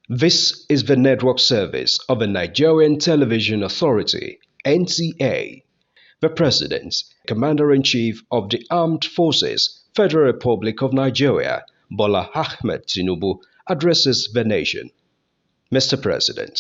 This is the network service of the Nigerian Television Authority, NTA. The President, Commander-in-Chief of the Armed Forces, Federal Republic of Nigeria, Bola Ahmed Tinubu, addresses the nation. Mr. President.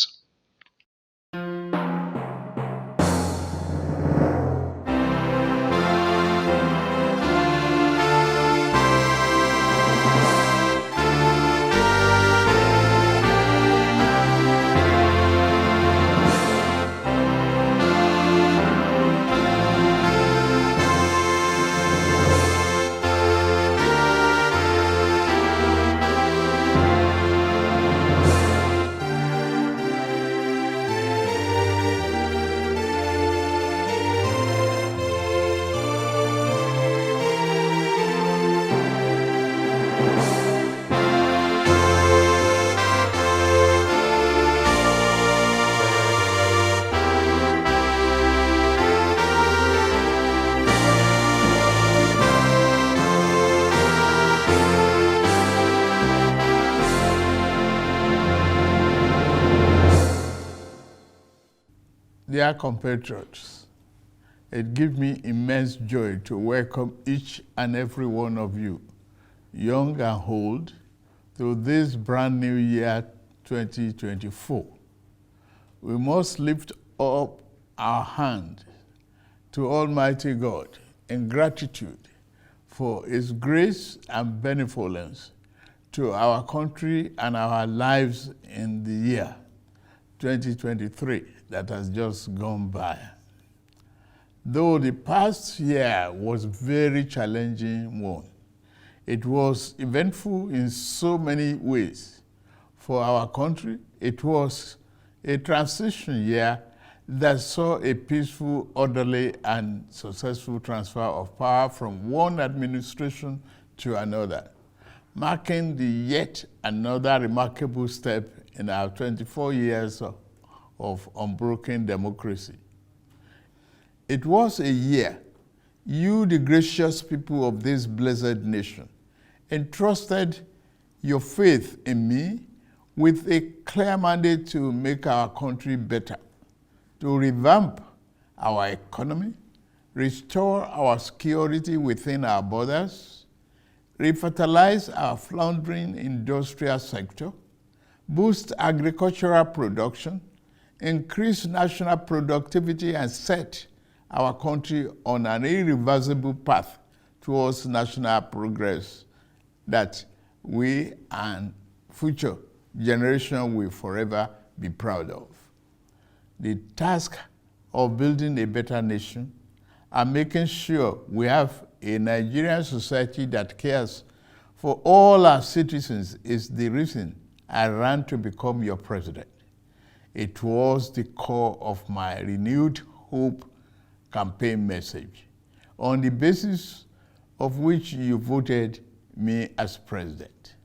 Dear compatriots, it gives me immense joy to welcome each and every one of you, young and old, to this brand new year 2024. We must lift up our hand to Almighty God in gratitude for His grace and benevolence to our country and our lives in the year 2023 that has just gone by. Though the past year was very challenging one, it was eventful in so many ways. For our country, it was a transition year that saw a peaceful, orderly, and successful transfer of power from one administration to another, marking the yet another remarkable step in our 24 years of unbroken democracy. It was a year you, the gracious people of this blessed nation, entrusted your faith in me with a clear mandate to make our country better, to revamp our economy, restore our security within our borders, revitalize our floundering industrial sector, boost agricultural production, increase national productivity, and set our country on an irreversible path towards national progress that we and future generations will forever be proud of. The task of building a better nation and making sure we have a Nigerian society that cares for all our citizens is the reason I ran to become your president. It was the core of my renewed hope campaign message, on the basis of which you voted me as president.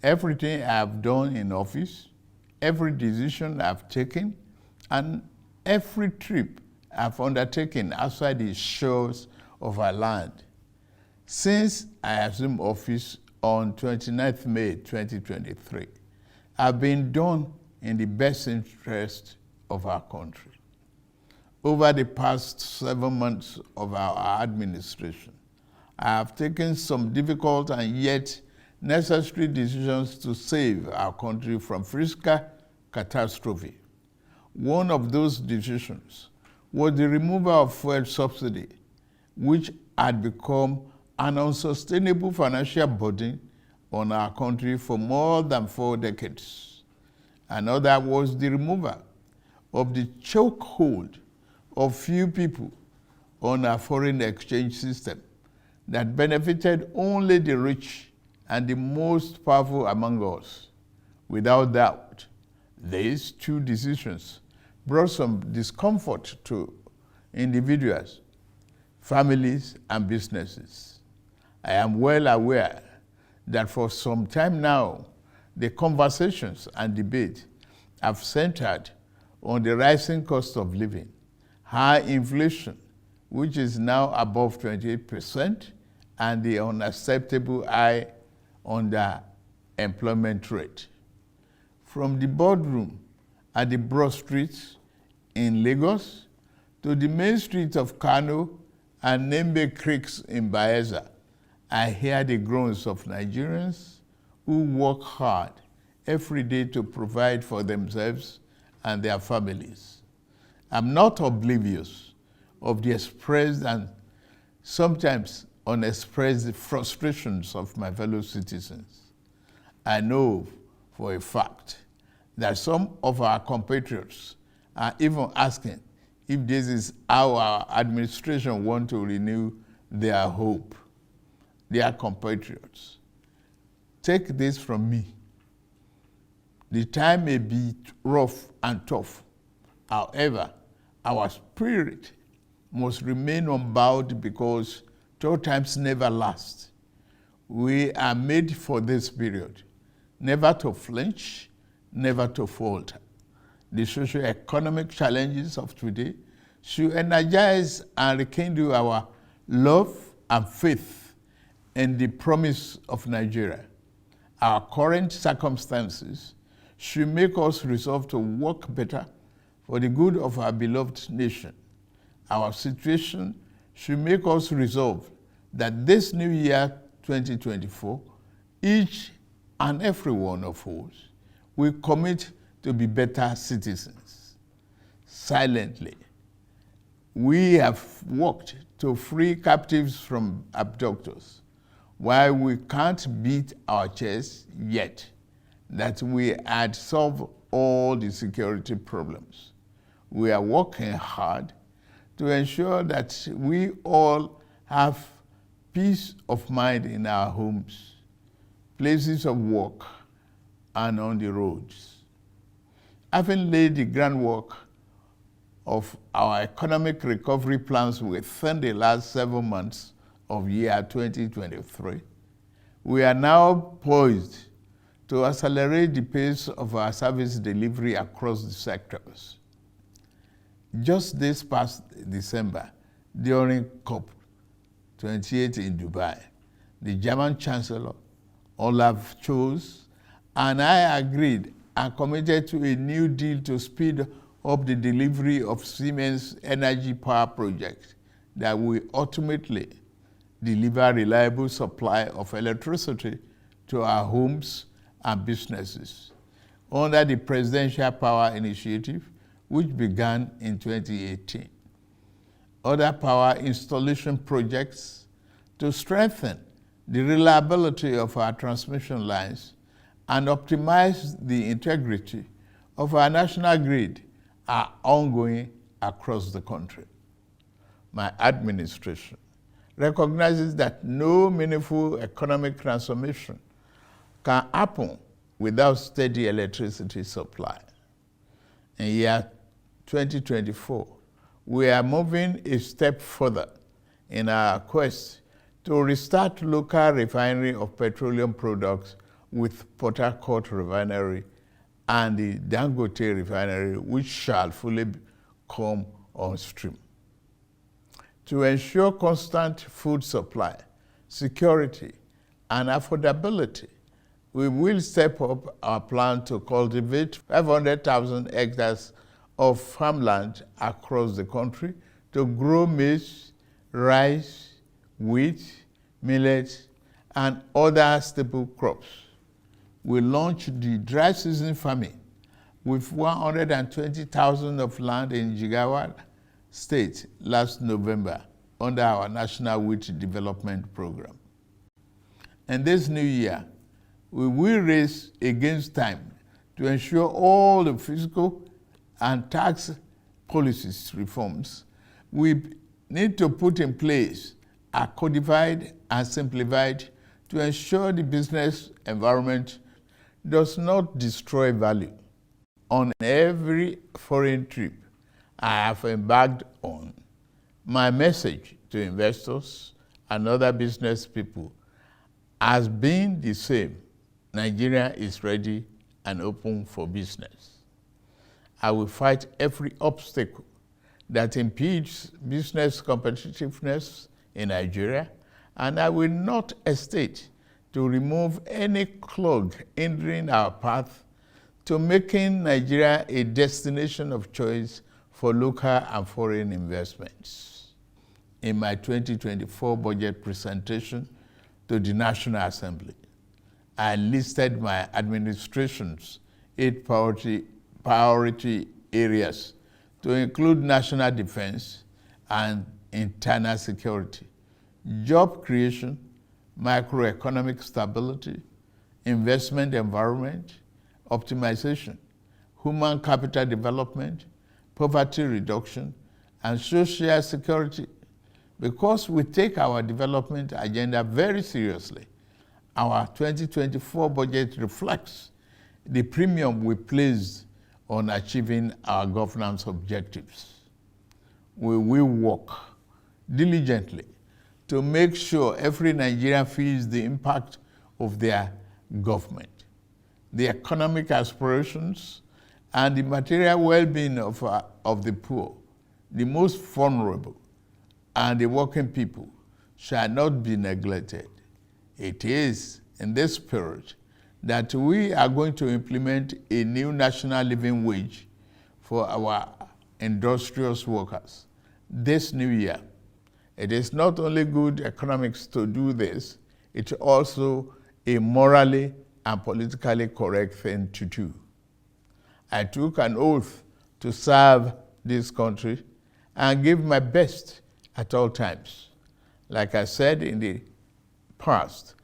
Everything I have done in office, every decision I've taken, and every trip I've undertaken outside the shores of our land since I assumed office on 29th May 2023, have been done in the best interest of our country. Over the past 7 months of our administration, I have taken some difficult and yet necessary decisions to save our country from fiscal catastrophe. One of those decisions was the removal of fuel subsidy, which had become an unsustainable financial burden on our country for more than 4 decades. Another was the removal of the chokehold of few people on our foreign exchange system that benefited only the rich and the most powerful among us. Without doubt, these two decisions brought some discomfort to individuals, families, and businesses. I am well aware that for some time now, the conversations and debate have centered on the rising cost of living, high inflation, which is now above 28%, and the unacceptable high underemployment rate. from the boardroom at the Broad Street in Lagos to the main street of Kano and Nembe Creeks in Bayelsa, I hear the groans of Nigerians who work hard every day to provide for themselves and their families. I'm not oblivious of the expressed and sometimes unexpressed frustrations of my fellow citizens. I know for a fact that some of our compatriots are even asking if this is how our administration wants to renew their hope. Their compatriots, take this from me. The time may be rough and tough. However, our spirit must remain unbowed because tough times never last. We are made for this period, never to flinch, never to falter. The socio-economic challenges of today should energize and rekindle our love and faith in the promise of Nigeria. Our current circumstances should make us resolve to work better for the good of our beloved nation. Our situation should make us resolve that this new year 2024, each and every one of us will commit to be better citizens. Silently, we have worked to free captives from abductors. While we can't beat our chest yet that we had solved all the security problems, we are working hard to ensure that we all have peace of mind in our homes, places of work, and on the roads. Having laid the groundwork of our economic recovery plans within the last 7 months of year 2023, we are now poised to accelerate the pace of our service delivery across the sectors. Just this past December, during COP28 in Dubai, the German Chancellor, Olaf Scholz, and I agreed and committed to a new deal to speed up the delivery of Siemens energy power project that will ultimately deliver reliable supply of electricity to our homes and businesses under the Presidential Power Initiative, which began in 2018. Other power installation projects to strengthen the reliability of our transmission lines and optimize the integrity of our national grid are ongoing across the country. My administration recognizes that no meaningful economic transformation can happen without steady electricity supply. In year 2024, we are moving a step further in our quest to restart local refinery of petroleum products with Port Harcourt Refinery and the Dangote Refinery, which shall fully come on stream. To ensure constant food supply, security, and affordability, we will step up our plan to cultivate 500,000 hectares of farmland across the country to grow maize, rice, wheat, millet, and other staple crops. We launched the dry season farming with 120,000 of land in Jigawa State last November under our National Wheat Development Program. And this new year, we will race against time to ensure all the fiscal and tax policies reforms we need to put in place are codified and simplified to ensure the business environment does not destroy value. On every foreign trip I have embarked on, my message to investors and other business people has been the same. Nigeria is ready and open for business. I will fight every obstacle that impedes business competitiveness in Nigeria, and I will not hesitate to remove any clog hindering our path to making Nigeria a destination of choice for local and foreign investments. In my 2024 budget presentation to the National Assembly, I listed my administration's 8 priority areas to include national defense and internal security, job creation, macroeconomic stability, investment environment, optimization, human capital development, poverty reduction, and social security. Because we take our development agenda very seriously, our 2024 budget reflects the premium we placed on achieving our governance objectives. We will work diligently to make sure every Nigerian feels the impact of their government, the economic aspirations, and the material well-being of the poor, the most vulnerable, and the working people shall not be neglected. It is in this spirit that we are going to implement a new national living wage for our industrious workers this new year. It is not only good economics to do this, it's also a morally and politically correct thing to do. I took an oath to serve this country and give my best at all times. Like I said in the past,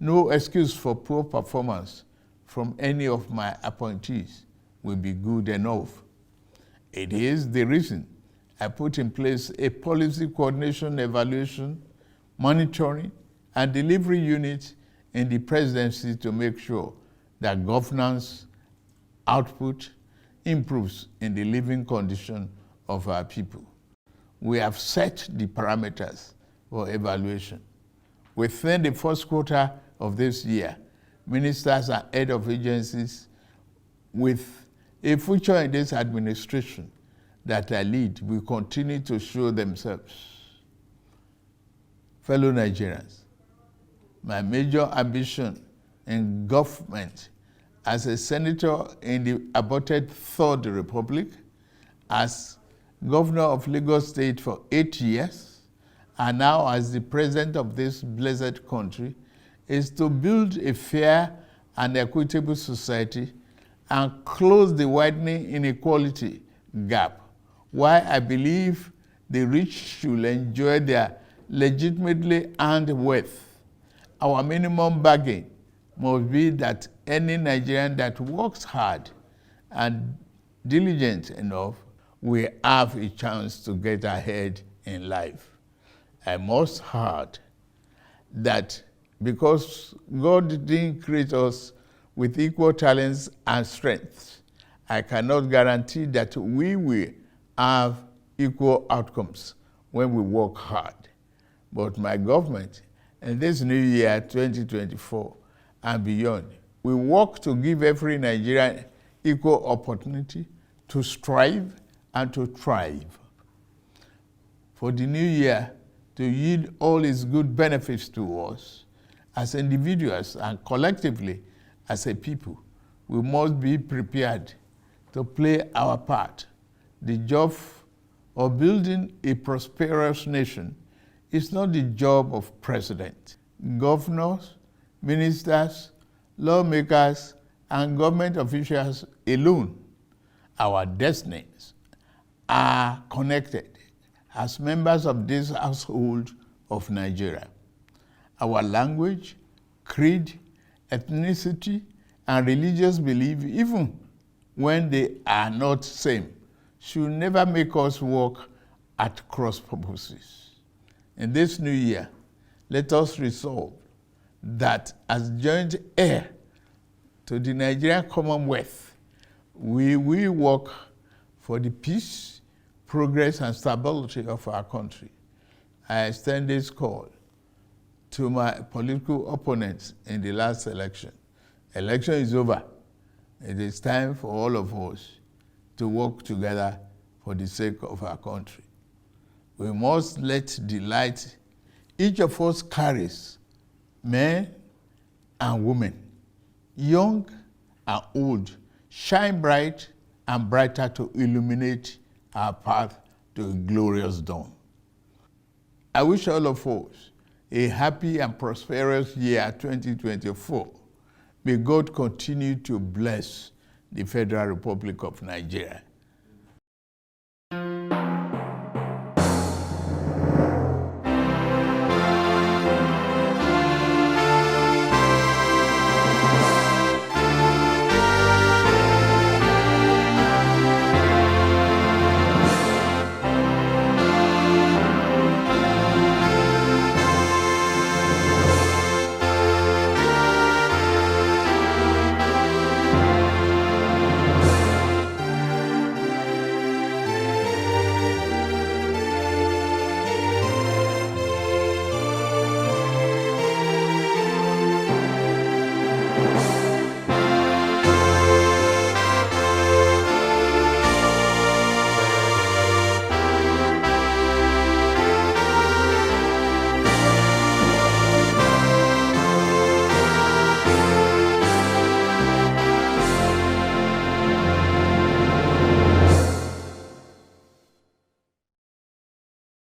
no excuse for poor performance from any of my appointees will be good enough. It is the reason I put in place a policy coordination, evaluation, monitoring, and delivery unit in the presidency to make sure that governance output improves in the living condition of our people. We have set the parameters for evaluation. Within the first quarter of this year, ministers and head of agencies with a future in this administration that I lead will continue to show themselves. Fellow Nigerians, my major ambition in government as a senator in the aborted Third Republic, as governor of Lagos State for 8 years, and now as the president of this blessed country, is to build a fair and equitable society and close the widening inequality gap, while I believe the rich should enjoy their legitimately earned wealth. Our minimum bargain must be that any Nigerian that works hard and diligent enough will have a chance to get ahead in life. I must add that because God didn't create us with equal talents and strengths, I cannot guarantee that we will have equal outcomes when we work hard. But my government, in this new year, 2024 and beyond, we work to give every Nigerian equal opportunity to strive and to thrive. For the new year to yield all its good benefits to us, as individuals and collectively as a people, we must be prepared to play our part. The job of building a prosperous nation is not the job of president. Governors, ministers, lawmakers, and government officials alone. Our destinies are connected as members of this household of Nigeria. Our language, creed, ethnicity, and religious belief, even when they are not same, should never make us work at cross purposes. In this new year, let us resolve that as joint heir to the Nigerian Commonwealth, we will work for the peace, progress, and stability of our country. I extend this call to my political opponents in the last election. Election is over. It is time for all of us to work together for the sake of our country. We must let the light each of us carries, men and women, young and old, shine bright and brighter to illuminate our path to a glorious dawn. I wish all of us a happy and prosperous year 2024. May God continue to bless the Federal Republic of Nigeria.